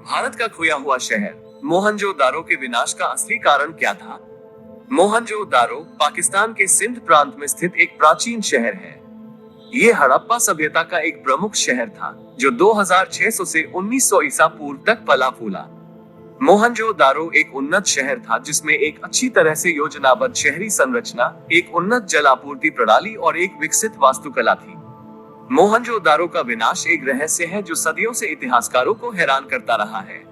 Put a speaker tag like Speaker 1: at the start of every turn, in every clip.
Speaker 1: भारत का खोया हुआ शहर मोहनजोदारो के विनाश का असली कारण क्या था? मोहनजोदारो पाकिस्तान के सिंध प्रांत में स्थित एक प्राचीन शहर है। ये हड़प्पा सभ्यता का एक प्रमुख शहर था जो 2600 से 1900 ईसा पूर्व तक फला फूला। मोहनजोदारो एक उन्नत शहर था जिसमें एक अच्छी तरह से योजनाबद्ध शहरी संरचना, एक उन्नत जल आपूर्ति प्रणाली और एक विकसित वास्तुकला थी। मोहनजोदारो का विनाश एक रहस्य है जो सदियों से इतिहासकारों को हैरान करता रहा है।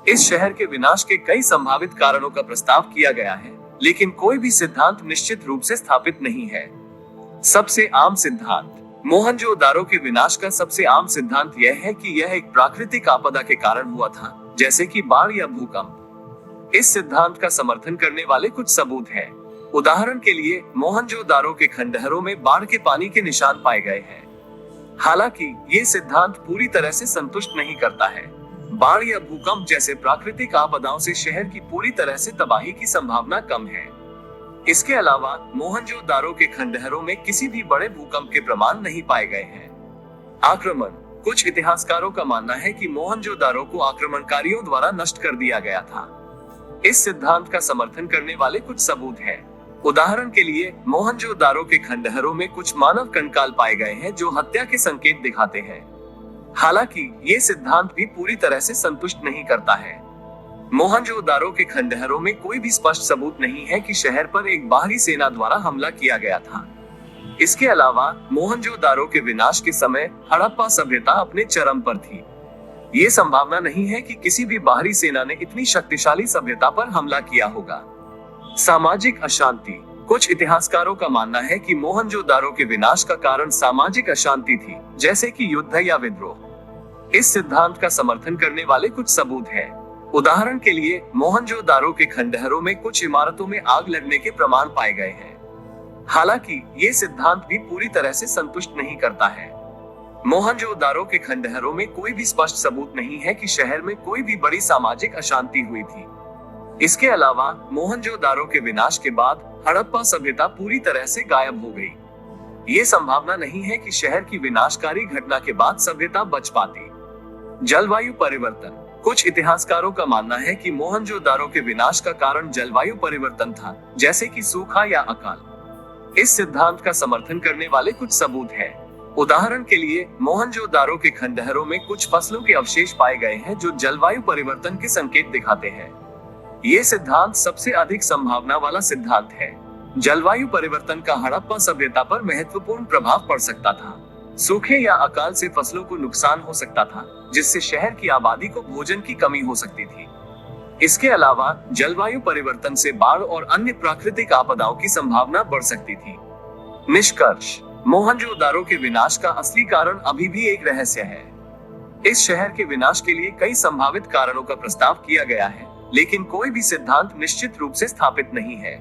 Speaker 1: इस शहर के विनाश के कई संभावित कारणों का प्रस्ताव किया गया है, लेकिन कोई भी सिद्धांत निश्चित रूप से स्थापित नहीं है। सबसे आम सिद्धांत। मोहनजोदारो के विनाश का सबसे आम सिद्धांत यह है कि यह एक प्राकृतिक आपदा के कारण हुआ था, जैसे कि बाढ़ या भूकंप। इस सिद्धांत का समर्थन करने वाले कुछ सबूत हैं। उदाहरण के लिए, मोहनजोदारो के खंडहरों में बाढ़ के पानी के निशान पाए गए हैं। हालांकि ये सिद्धांत पूरी तरह से संतुष्ट नहीं करता है। बाढ़ या भूकंप जैसे प्राकृतिक आपदाओं से शहर की पूरी तरह से तबाही की संभावना कम है। इसके अलावा मोहनजोदारो के खंडहरों में किसी भी बड़े भूकंप के प्रमाण नहीं पाए गए हैं। आक्रमण। कुछ इतिहासकारों का मानना है कि मोहनजोदारो को आक्रमणकारियों द्वारा नष्ट कर दिया गया था। इस सिद्धांत का समर्थन करने वाले कुछ सबूत हैं। उदाहरण के लिए, मोहनजोदारो के खंडहरों में कुछ मानव कंकाल पाए गए हैं जो हत्या के संकेत दिखाते हैं। हालांकि ये सिद्धांत भी पूरी तरह से संतुष्ट नहीं करता है। मोहनजोदारो के खंडहरों में कोई भी स्पष्ट सबूत नहीं है कि शहर पर एक बाहरी सेना द्वारा हमला किया गया था। इसके अलावा मोहनजोदारो के विनाश के समय हड़प्पा सभ्यता अपने चरम पर थी। ये संभावना नहीं है कि किसी भी बाहरी सेना ने इतनी शक्तिशाली सभ्यता पर हमला किया होगा। सामाजिक अशांति। कुछ इतिहासकारों का मानना है कि मोहनजोदारो के विनाश का कारण सामाजिक अशांति थी, जैसे कि युद्ध या विद्रोह। इस सिद्धांत का समर्थन करने वाले कुछ सबूत हैं। उदाहरण के लिए, मोहनजोदारो के खंडहरों में कुछ इमारतों में आग लगने के प्रमाण पाए गए हैं। हालांकि ये सिद्धांत भी पूरी तरह से संतुष्ट नहीं करता है। मोहनजोदारो के खंडहरों में कोई भी स्पष्ट सबूत नहीं है कि शहर में कोई भी बड़ी सामाजिक अशांति हुई थी। इसके अलावा मोहनजोदारो के विनाश के बाद हड़प्पा सभ्यता पूरी तरह से गायब हो गई। ये संभावना नहीं है कि शहर की विनाशकारी घटना के बाद सभ्यता बच पाती। जलवायु परिवर्तन। कुछ इतिहासकारों का मानना है कि मोहनजोदारो के विनाश का कारण जलवायु परिवर्तन था, जैसे कि सूखा या अकाल। इस सिद्धांत का समर्थन करने वाले कुछ सबूत हैं। उदाहरण के लिए, मोहनजोदारो के खंडहरों में कुछ फसलों के अवशेष पाए गए हैं जो जलवायु परिवर्तन के संकेत दिखाते हैं। ये सिद्धांत सबसे अधिक संभावना वाला सिद्धांत है। जलवायु परिवर्तन का हड़प्पा सभ्यता पर महत्वपूर्ण प्रभाव पड़ सकता था। सूखे या अकाल से फसलों को नुकसान हो सकता था, जिससे शहर की आबादी को भोजन की कमी हो सकती थी। इसके अलावा जलवायु परिवर्तन से बाढ़ और अन्य प्राकृतिक आपदाओं की संभावना बढ़ सकती थी। निष्कर्ष। मोहनजोदारो के विनाश का असली कारण अभी भी एक रहस्य है। इस शहर के विनाश के लिए कई संभावित कारणों का प्रस्ताव किया गया है, लेकिन कोई भी सिद्धांत निश्चित रूप से स्थापित नहीं है।